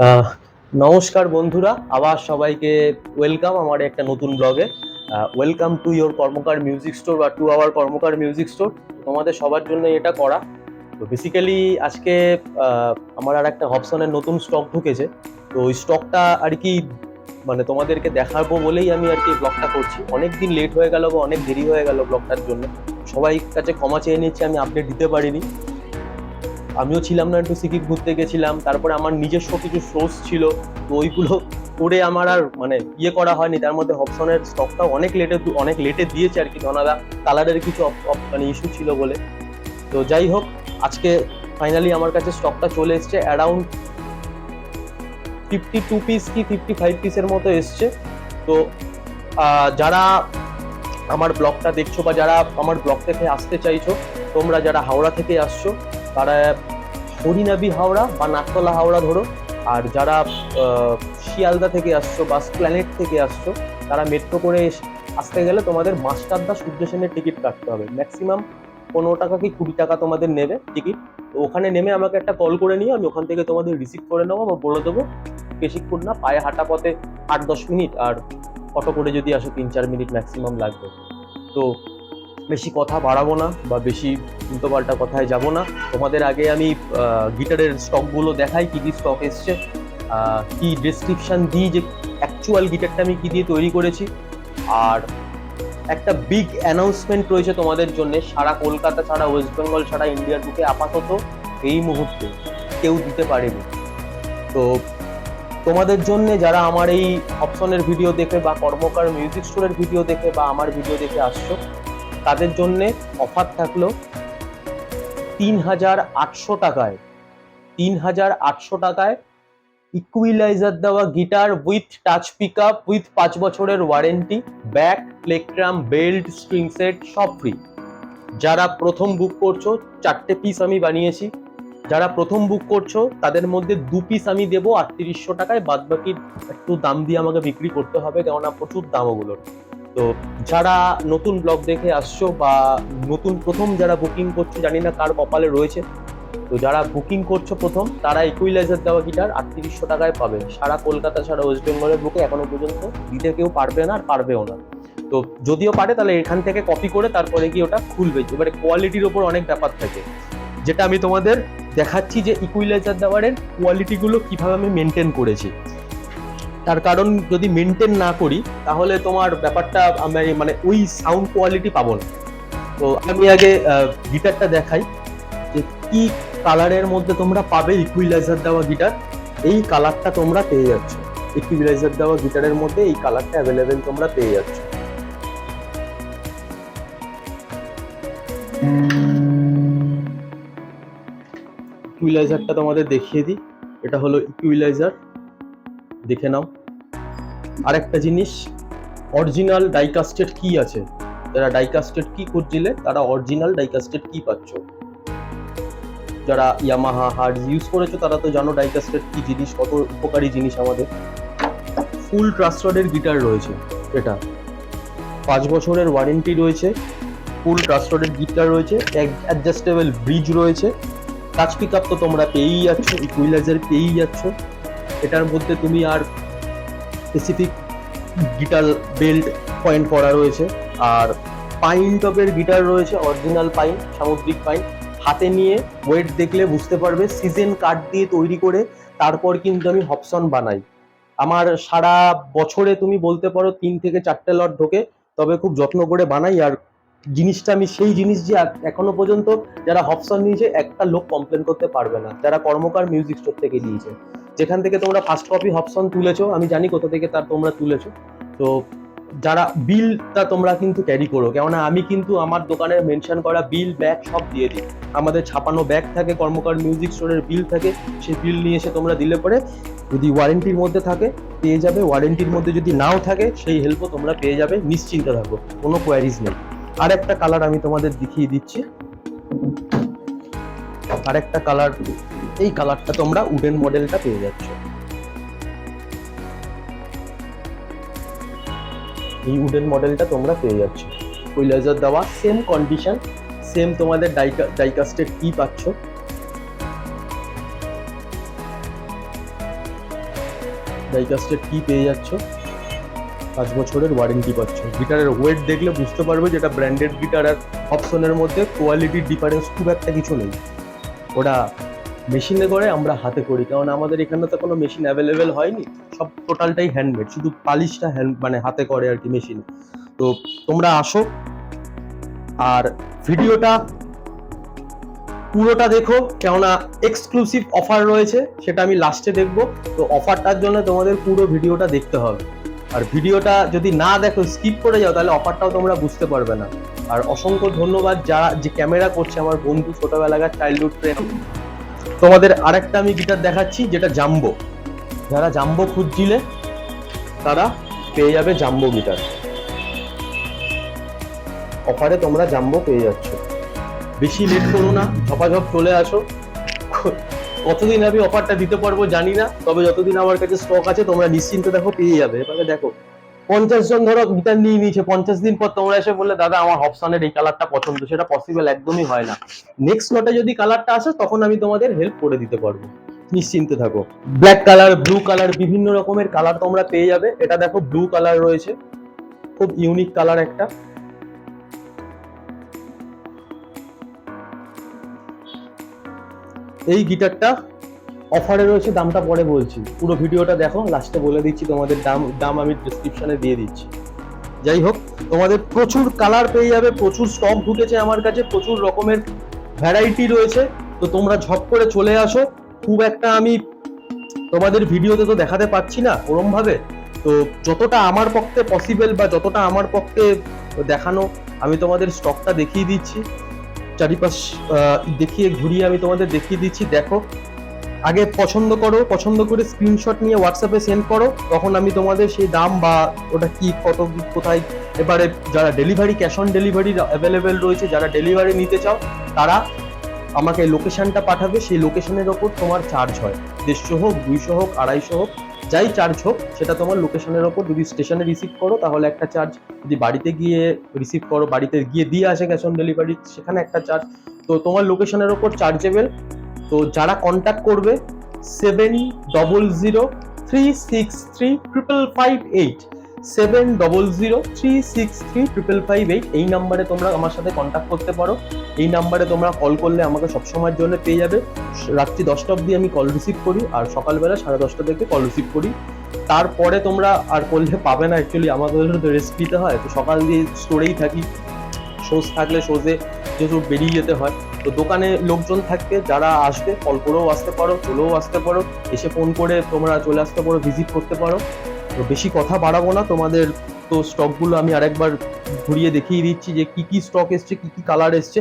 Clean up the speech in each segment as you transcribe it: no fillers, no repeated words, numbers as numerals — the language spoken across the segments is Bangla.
আহ, নমস্কার বন্ধুরা, আবার সবাইকে ওয়েলকাম আমার একটা নতুন ব্লগে। Welcome to your Karmakar music store বা to our Karmakar music store. তোমাদের সবার জন্য এটা করা। তো বেসিক্যালি আজকে আমার আর একটা হবসনের নতুন স্টক ঢুকেছে। তো ওই স্টকটা আর কি মানে তোমাদেরকে দেখাবো বলেই আমি আর কি ব্লগটা করছি। অনেক দিন লেট হয়ে গেল বা অনেক দেরি হয়ে গেল ব্লগটার জন্য। সবাই কাছে ক্ষমা চেয়ে নিচ্ছি, আমি আপডেট দিতে পারিনি। আমিও ছিলাম না, একটু সিকিম ঘুরতে গেছিলাম, তারপরে আমার নিজস্ব কিছু সোর্স ছিল, তো ওইগুলো করে আমার আর মানে করা হয়নি। তার মধ্যে হবসনের স্টকটাও অনেক লেটে দিয়েছে আর কি, ওনারা কালারের কিছু মানে ইস্যু ছিল বলে। তো যাই হোক, আজকে ফাইনালি আমার কাছে স্টকটা চলে এসছে। অ্যারাউন্ড 52 পিস কি 55 পিসের মতো এসছে। তো যারা আমার ব্লগটা দেখছো বা যারা আমার ব্লগ থেকে আসতে চাইছো, তোমরা যারা হাওড়া থেকে আসছো তারা হরিনাবি হাওড়া বা নাকতলা হাওড়া ধরো। আর যারা শিয়ালদা থেকে আসছো বা প্ল্যানেট থেকে আসছো, তারা মেট্রো করে আসতে গেলে তোমাদের মাস্টারদা সূর্য সেনের টিকিট কাটতে হবে। ম্যাক্সিমাম 15 টাকা কি 20 টাকা তোমাদের নেবে টিকিট। তো ওখানে নেমে আমাকে একটা কল করে নিয়ে আমি ওখান থেকে তোমাদের রিসিভ করে নেবো বা বলে দেবো। বেশিক্ষণ না, পায়ে হাঁটা পথে 8-10 মিনিট, আর অটো করে যদি আসো 3-4 মিনিট ম্যাক্সিমাম লাগবে। তো বেশি কথা বাড়াবো না বা বেশি উল্টোপাল্টা কথায় যাব না। তোমাদের আগে আমি গিটারের স্টকগুলো দেখাই, কি কি স্টক এসছে, কি ডেসক্রিপশন দিই যে অ্যাকচুয়াল গিটারটা আমি কি দিয়ে তৈরি করেছি। আর একটা বিগ অ্যানাউন্সমেন্ট রয়েছে তোমাদের জন্য। সারা কলকাতা ছাড়া, ওয়েস্ট বেঙ্গল ছাড়া, ইন্ডিয়ার বুকে আপাতত এই মুহূর্তে কেউ দিতে পারেনি। তো তোমাদের জন্য, যারা আমার এই অপশনের ভিডিও দেখে বা কর্মকার মিউজিক স্টোরের ভিডিও দেখে বা আমার ভিডিও দেখে আসছো, তাদের জন্য অফার থাকলো 3,800 টাকায়। 3,800 টাকায় ইকুইলাইজার দেওয়া guitar with touch pick up, with 5 বছরের warranty, back, plectrum, belt, string set সব ফ্রি। যারা প্রথম বুক করছো, 4টে পিস আমি বানিয়েছি। যারা প্রথম বুক করছো তাদের মধ্যে 2 পিস আমি দেবো 3800 টাকায়, বাদ বাকি একটু দাম দিয়ে আমাকে বিক্রি করতে হবে, কেননা প্রচুর দাম ওগুলোর। তো যারা নতুন ব্লগ দেখে আসছো বা নতুন প্রথম যারা বুকিং করছো, জানি না কার কপালে রয়েছে, তো যারা বুকিং করছো প্রথম, তারা ইকুইলাইজার দেওয়া গিটার 3800 টাকায় পাবে। সারা কলকাতা ছাড়া ওয়েস্ট বেঙ্গলের বুকে এখনো পর্যন্ত দিতে কেউ পারবে না আর পারবেও না। তো যদিও পারে তাহলে এখান থেকে কপি করে তারপরে কি ওটা খুলবে। এবারে কোয়ালিটির ওপর অনেক ব্যাপার থাকে, যেটা আমি তোমাদের দেখাচ্ছি যে ইকুইলাইজার দেওয়ারের কোয়ালিটিগুলো কিভাবে আমি মেনটেন করেছি। তার কারণ যদি মেনটেন না করি তাহলে তোমার ব্যাপারটা আমি মানে ওই সাউন্ড কোয়ালিটি পাবো না। তো আমি আগে গিটারটা দেখাই যে কি কালারের মধ্যে তোমরা পাবে ইকুইলাইজার দেওয়া গিটার। এই কালারটা তোমরা পেয়ে যাচ্ছ, ইকুইলাইজার দেওয়া গিটারের মধ্যে এই কালারটা অ্যাভেলেবেল তোমরা পেয়ে যাচ্ছ। ইকুইলাইজারটা তোমাদের দেখিয়ে দিই। এটা হলো ইকুইলাইজার, দেখে নাও। আরেকটা জিনিস, অরিজিনাল ডাইকাস্টেড কি আছে। যারা ডাইকাস্টেড কি খুঁজছিলে তারা অরিজিনাল ডাইকাস্টেড কি পাচ্ছ। যারা ইয়ামাহা হার্জ ইউজ করেছো তারা তো জানো ডাইকাস্টেড কি জিনিস, কত উপকারী জিনিস আমাদের। ফুল ট্রাস্টেডের গিটার রয়েছে এটা, 5 বছরের ওয়ারেন্টি রয়েছে, ফুল ট্রাস্টেডের গিটার রয়েছে, অ্যাডজাস্টেবল ব্রিজ রয়েছে, টাচ পিক আপ তো তোমরা পেয়েই যাচ্ছ, ইকুইলাইজার পেয়েই যাচ্ছ। এটার মধ্যে তুমি আর স্পেসিফিক গিটার বেল্ট পয়েন্ট করা রয়েছে। আর পাইন টপের গিটার রয়েছে, অরিজিনাল পাইন, সামুদ্রিক পাইন। হাতে নিয়ে ওয়েট দেখলে বুঝতে পারবে, সিজন কাঠ দিয়ে তৈরি করে তারপর কিন্তু আমি হবসন বানাই। আমার সারা বছরে তুমি বলতে পারো 3 থেকে 4টে লট ঢোকে, তবে খুব যত্ন করে বানাই। আর জিনিসটা আমি সেই জিনিস যে এখনো পর্যন্ত যারা হবসন নিয়েছে একটা লোক কমপ্লেন করতে পারবে না, যারা কর্মকার মিউজিক স্টোর থেকে নিয়েছে। যেখান থেকে তোমরা ফার্স্ট কপি হবসন তুলেছো, আমি জানি কোথা থেকে তার তোমরা তুলেছো। তো যারা বিলটা তোমরা কিন্তু ক্যারি করো, কেননা আমি কিন্তু আমার দোকানের মেনশন করা বিল, ব্যাগ সব দিয়ে দিই। আমাদের ছাপানো ব্যাগ থাকে, কর্মকার মিউজিক স্টোরের বিল থাকে, সেই বিল নিয়ে এসে তোমরা দিলে পরে যদি ওয়ারেন্টির মধ্যে থাকে পেয়ে যাবে, ওয়ারেন্টির মধ্যে যদি নাও থাকে সেই হেল্পও তোমরা পেয়ে যাবে, নিশ্চিন্ত থাকো, কোনো কোয়ারিজ নেই। আর একটা কালার আমি তোমাদের দেখিয়ে দিচ্ছি, আর একটা কালার, এই কালারটা তোমরা উডেন মডেলটা পেয়ে যাচ্ছ। এই উডেন মডেলটা তোমরা পেয়ে যাচ্ছ, ইকুইলাইজার দেওয়া, সেম কন্ডিশন, সেম তোমাদের ডাইকাস্টেড কি পাচ্ছ। ডাইকাস্টেড কি পেয়ে যাচ্ছ, 5 বছরের ওয়ারেন্টি পাচ্ছ। গিটারের ওয়েট দেখলে বুঝতে পারবে যেটা ব্র্যান্ডেড গিটার আর অপশনের মধ্যে কোয়ালিটির ডিফারেন্স খুব একটা কিছু নেই। ওরা মেশিনে করে, আমরা হাতে করি, কারণ আমাদের এখানে তো কোনো মেশিন অ্যাভেলেবেল হয়নি, সব টোটালটাই হ্যান্ডমেড, শুধু পালিশটা মানে হাতে করে আর কি মেশিন। তো তোমরা আসো আর ভিডিওটা পুরোটা দেখো, কেননা এক্সক্লুসিভ অফার রয়েছে, সেটা আমি লাস্টে দেখবো। তো অফারটার জন্য তোমাদের পুরো ভিডিওটা দেখতে হবে, আর ভিডিওটা যদি না দেখো, স্কিপ করে যাও, তাহলে অফারটাও তোমরা বুঝতে পারবে না। আর অসংখ্য ধন্যবাদ যারা যে ক্যামেরা করছে, আমার বন্ধু, ছোটবেলাকার চাইল্ডহুড ফ্রেন্ড। তোমাদের আরেকটা আমি গিটার দেখাচ্ছি, যেটা জাম্বো। যারা জাম্বো খুঁজছিলে তারা পেয়ে যাবে জাম্বো গিটার। অফারে তোমরা জাম্বো পেয়ে যাচ্ছ। বেশি লেট করো না, ঝপাঝপ চলে আসো। কতদিন আমি অফারটা দিতে পারবো জানি না, তবে যতদিন আমার কাছে স্টক আছে তোমরা নিশ্চিন্তে দেখো পেয়ে যাবে। এবারে দেখো 50 জন ধরো গিটার নিয়ে নিয়েছে, 50 দিন পর তোমরা এসে বললে দাদা আমার হবসনের এই কালারটা পছন্দ, সেটা পসিবল একদমই হয় না। নেক্সট লটে যদি কালারটা আসে তখন আমি তোমাদের হেল্প করে দিতে পারবো, নিশ্চিন্তে থাকো। ব্ল্যাক কালার, ব্লু কালার, বিভিন্ন রকমের কালার তোমরা পেয়ে যাবে। এটা দেখো ব্লু কালার রয়েছে, খুব ইউনিক কালার একটা। এই গিটারটা অফারে রয়েছে, দামটা পরে বলছি, পুরো ভিডিওটা দেখো, লাস্টে বলে দিচ্ছি তোমাদের দাম আমি ডেসক্রিপশনে দিয়ে দিচ্ছি। যাই হোক, তোমাদের প্রচুর কালার পেয়ে যাবে, প্রচুর স্টক ঢুকেছে আমার কাছে, প্রচুর রকমের ভ্যারাইটি রয়েছে। তো তোমরা ঝপ করে চলে আসো। খুব একটা আমি তোমাদের ভিডিওতে তো দেখাতে পাচ্ছি না ওরম ভাবে, তো যতটা আমার পক্ষে পসিবল বা যতটা আমার পক্ষে দেখানো, আমি তোমাদের স্টকটা দেখিয়ে দিচ্ছি। চারিপাশ দেখিয়ে ঘুরিয়ে আমি তোমাদের দেখিয়ে দিচ্ছি। দেখো, আগে পছন্দ করো, পছন্দ করে স্ক্রিনশট নিয়ে হোয়াটসঅ্যাপে সেন্ড করো, তখন আমি তোমাদের সেই দাম বা ওটা কি কত কোথায়। এবারে যারা delivery, cash on delivery available রয়েছে, যারা ডেলিভারি নিতে চাও তারা আমাকে লোকেশনটা পাঠাবে, সেই লোকেশনের ওপর তোমার চার্জ হয়। 150 হোক, 200 হোক, 250 হোক, যাই চার্জ হোক, সেটা তোমার লোকেশনের ওপর। যদি স্টেশনে রিসিভ করো তাহলে একটা চার্জ, যদি বাড়িতে গিয়ে রিসিভ করো, বাড়িতে গিয়ে দিয়ে আসে ক্যাশ অন ডেলিভারি, সেখানে একটা চার্জ। তো তোমার লোকেশনের ওপর চার্জেবল। তো যারা কন্ট্যাক্ট করবে 7003635558 7003635558 এই নাম্বারে তোমরা আমার সাথে কন্ট্যাক্ট করতে পারো। এই নাম্বারে তোমরা কল করলে আমাকে সবসময়ের জন্য পেয়ে যাবে। রাত্রি 10টা অবধি আমি কল রিসিভ করি, আর সকালবেলা 10:30 থেকে কল রিসিভ করি। তারপরে তোমরা আর করলে পাবে না, অ্যাকচুয়ালি আমাদের তো রেস্ট নিতে হয়, তো সকাল দিয়ে স্টোরেই থাকি। শোজ থাকলে শোজে যেহেতু বেরিয়ে যেতে হয়, তো দোকানে লোকজন থাকবে, যারা আসবে কল করেও আসতে পারো, চলেও আসতে পারো, এসে ফোন করে তোমরা চলে আসতে পারো, ভিজিট করতে পারো। তো বেশি কথা বাড়াবো না, তোমাদের তো স্টকগুলো আমি আরেকবার ঘুরিয়ে দেখিয়ে দিচ্ছি যে কি কি স্টক এসছে, কি কি কালার এসছে।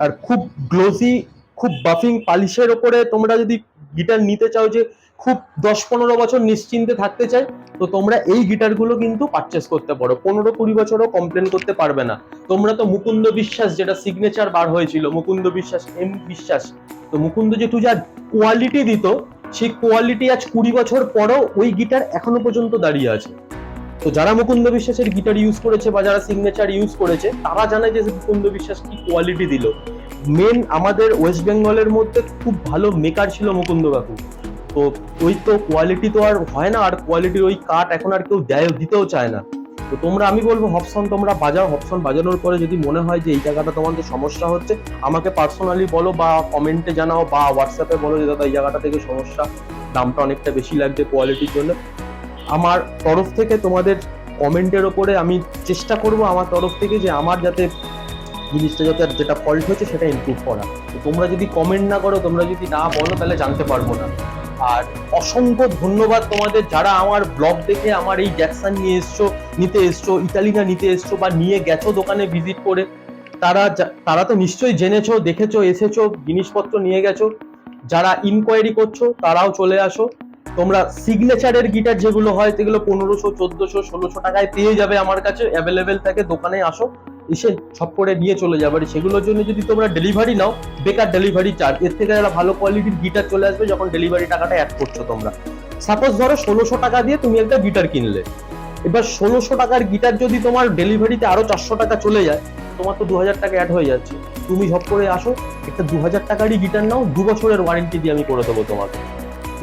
আর খুব গ্লোসি, খুব বাফিং পালিশের ওপরে তোমরা যদি গিটার নিতে চাও, যে খুব 10-15 বছর নিশ্চিন্তে থাকতে চাই, তো তোমরা এই গিটারগুলো কিন্তু পারচেস করতে পারো। 15-20 বছরও কমপ্লেন করতে পারবে না। তোমরা তো মুকুন্দ বিশ্বাস, যেটা সিগনেচার বার হয়েছিল, মুকুন্দ বিশ্বাস, এম বিশ্বাস, তো মুকুন্দ যেটু যা কোয়ালিটি দিত, সেই কোয়ালিটি আজ 20 বছর পরও ওই গিটার এখনো পর্যন্ত দাঁড়িয়ে আছে। তো যারা মুকুন্দ বিশ্বাসের গিটার ইউজ করেছে বা যারা সিগনেচার ইউজ করেছে, তারা জানে যে মুকুন্দ বিশ্বাস কি কোয়ালিটি দিল। মেন আমাদের ওয়েস্ট বেঙ্গলের মধ্যে খুব ভালো মেকার ছিল মুকুন্দ কাকু। তো ওই তো কোয়ালিটি তো আর হয় না, আর কোয়ালিটির ওই কাট এখন আর কেউ দিতেও চায় না। তো তোমরা, আমি বলবো হবসন তোমরা বাজাও। হবসন বাজানোর পরে যদি মনে হয় যে এই জায়গাটা তোমাদের সমস্যা হচ্ছে, আমাকে পার্সোনালি বলো বা কমেন্টে জানাও বা হোয়াটসঅ্যাপে বলো যে দাদা এই জায়গাটা থেকে সমস্যা, দামটা অনেকটা বেশি লাগছে কোয়ালিটির জন্য। আমার তরফ থেকে তোমাদের কমেন্টের ওপরে আমি চেষ্টা করব আমার তরফ থেকে, যে আমার যাতে জিনিসটা যাতে যেটা ফল্ট হচ্ছে সেটা ইমপ্রুভ করা। তো তোমরা যদি কমেন্ট না করো, তোমরা যদি না বলো, তাহলে জানতে পারবো না। আর অসংখ্য ধন্যবাদ তোমাদের যারা আমার ব্লগ দেখে আমার এই জ্যাকসন নিতে এসছো, ইতালিনা নিতে এসছো বা নিয়ে গেছো দোকানে ভিজিট করে। তারা তো নিশ্চয়ই জেনেছো, দেখেছো, এসেছো, জিনিসপত্র নিয়ে গেছো। যারা ইনকোয়ারি করছো তারাও চলে আসো। তোমরা সিগনেচারের গিটার যেগুলো হয় সেগুলো 1500, 1400, 1600 টাকায় পেয়ে যাবে আমার কাছে, অ্যাভেলেবেল থাকে। দোকানে আসো, এসে সব করে নিয়ে চলে যাবে। সেগুলোর জন্য যদি তোমরা ডেলিভারি নাও, বেকার ডেলিভারি চার্জ। এর থেকে একটা ভালো কোয়ালিটির গিটার চলে আসবে যখন ডেলিভারি টাকাটা অ্যাড করছো তোমরা। সাপোজ ধরো 1600 টাকা দিয়ে তুমি একটা গিটার কিনলে, এবার 1600 টাকার গিটার যদি তোমার ডেলিভারিতে আরো 400 টাকা চলে যায়, তোমার তো 2000 টাকা অ্যাড হয়ে যাচ্ছে। তুমি ঝপ করে আসো, একটা 2000 টাকারই গিটার নাও, 2 বছরের ওয়ারেন্টি দিয়ে আমি করে দেবো তোমাকে।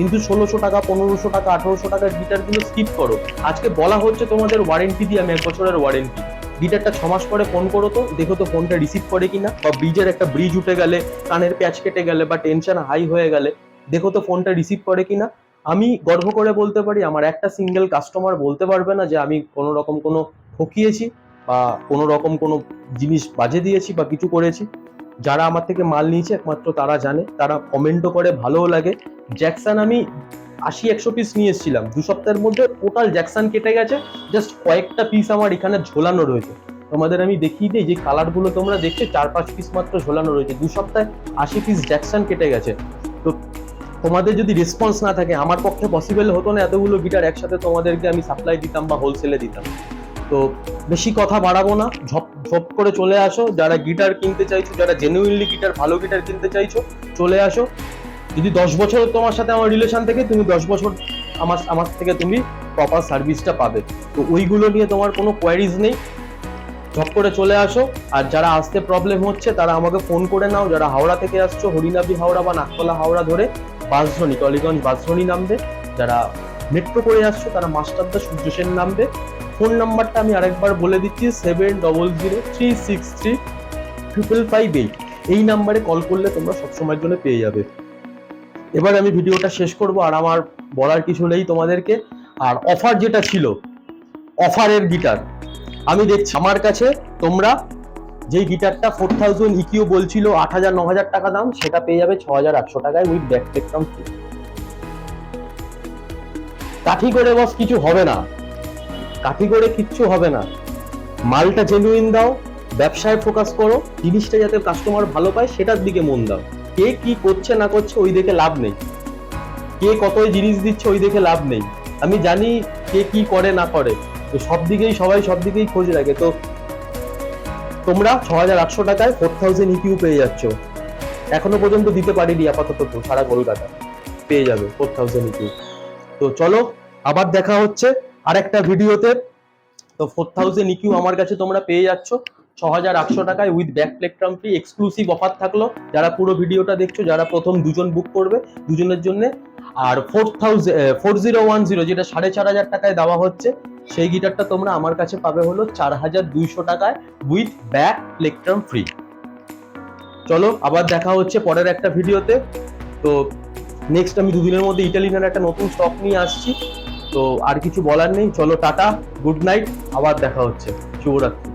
কিন্তু 1600 টাকা, 1500 টাকা, 1800 টাকার গিটারগুলো স্কিপ করো। আজকে বলা হচ্ছে তোমাদের ওয়ারেন্টি দিয়ে, আমি 1 বছরের ওয়ারেন্টি। গিটারটা 6 মাস পরে ফোন করো তো, দেখো তো ফোনটা রিসিভ করে কিনা, বা ব্রিজের একটা ব্রিজ উঠে গেলে, কানের প্যাচ কেটে গেলে, বা টেনশন হাই হয়ে গেলে দেখো তো ফোনটা রিসিভ করে কিনা। আমি গর্ব করে বলতে পারি আমার একটা সিঙ্গেল কাস্টমার বলতে পারবে না যে আমি কোনো রকম কোনো ঠকিয়েছি বা কোনো রকম কোনো জিনিস বাজে দিয়েছি বা কিছু করেছি। যারা আমার থেকে মাল নিয়েছে একমাত্র তারা জানে, তারা কমেন্টও করে, ভালোও লাগে। জ্যাকসন আমি 80-100 পিস নিয়ে এসেছিলাম, 2 সপ্তাহের মধ্যে টোটাল জ্যাকসন কেটে গেছে। জাস্ট কয়েকটা পিস আমার এখানে ঝোলানো রয়েছে। তোমাদের আমি দেখিয়ে দিই, যে কালারগুলো তোমরা দেখছো 4-5 পিস মাত্র ঝোলানো রয়েছে। 2 সপ্তাহে 80 পিস জ্যাকসন কেটে গেছে। তো তোমাদের যদি রেসপন্স না থাকে, আমার পক্ষে পসিবল হতো না এতগুলো গিটার একসাথে তোমাদেরকে আমি সাপ্লাই দিতাম বা হোলসেলে দিতাম। তো বেশি কথা বাড়াবো না, ঝপ ঝপ করে চলে আসো। যারা গিটার কিনতে চাইছো, যারা জেনুইনলি গিটার, ভালো গিটার কিনতে চাইছো, চলে আসো। যদি 10 বছর তোমার সাথে আমার রিলেশন থেকে, তুমি 10 বছর আমার থেকে তুমি প্রপার সার্ভিসটা পাবে। তো ওইগুলো নিয়ে তোমার কোনো কোয়ারিজ নেই, ঝপ করে চলে আসো। আর যারা আসতে প্রবলেম হচ্ছে তারা আমাকে ফোন করে নাও। যারা হাওড়া থেকে আসছো, হরিনাবি হাওড়া বা নাকতলা হাওড়া ধরে বাসধনী, টলিগঞ্জ বাসধনী নামবে। যারা মেট্রো করে আসছো তারা মাস্টারদা সূর্য সেন নামবে। ফোন নাম্বারটা আমি আরেকবার বলে দিচ্ছি, 7003635558। এই নাম্বারে কল করলে তোমরা সবসময়ের জন্য পেয়ে যাবে। এবার আমি ভিডিওটা শেষ করব, আর আমার বলার কিছু নেই তোমাদেরকে। আর অফার যেটা ছিল, অফারের গিটার আমি দেখছি আমার কাছে। তোমরা যেই গিটারটা 4000 ইকিউ বলছিল 8000-9000 টাকা দাম, সেটা পেয়ে যাবে 6800 টাকায় উইথ ব্যাক প্লেটফর্ম ফ্রি। কাঠি করে বস কিছু হবে না, কাঠি করে কিচ্ছু হবে না। মালটা জেনুইন দাও, ব্যবসায় ফোকাস করো, জিনিসটা যাতে কাস্টমার ভালো পায় সেটার দিকে মন দাও। কে কি করছে না করছে ওই দেখে লাভ নেই, কে কত জিনিস দিচ্ছে ওই দেখে লাভ নেই। আমি জানি কে কি করে না করে, তো সব দিকেই সবাই সব দিকেই খোঁজ রাখে। তো তোমরা 6800 টাকায় 4000 ইকিউ পেয়ে যাচ্ছ। এখনো পর্যন্ত দিতে পারিনি আপাতত, তো সারা কলকাতা পেয়ে যাবে 4000 ইকিউ। তো চলো আবার দেখা হচ্ছে আরেকটা ভিডিওতে। তো 4000 ইকিউ আমার কাছে তোমরা পেয়ে যাচ্ছ 6800 টাকায় with back platform free. Exclusive offer থাকলো, যারা পুরো ভিডিওটা দেখছো, যারা প্রথম 2জন বুক করবে, 2জনের জন্য। আর 4010 যেটা 4500 টাকায় দেওয়া হচ্ছে, সেই গিটারটা তোমরা আমার কাছে পাবে হলো 4200 টাকায় উইথ ব্যাক প্লেটফর্ম ফ্রি। চলো আবার দেখা হচ্ছে পরের একটা ভিডিওতে। তো নেক্সট আমি 2 দিনের মধ্যে ইটালিয়ানের একটা নতুন স্টক নিয়ে আসছি। তো আর কিছু বলার নেই, চলো টাটা, গুড নাইট, আবার দেখা হচ্ছে, শুভরাত্রি।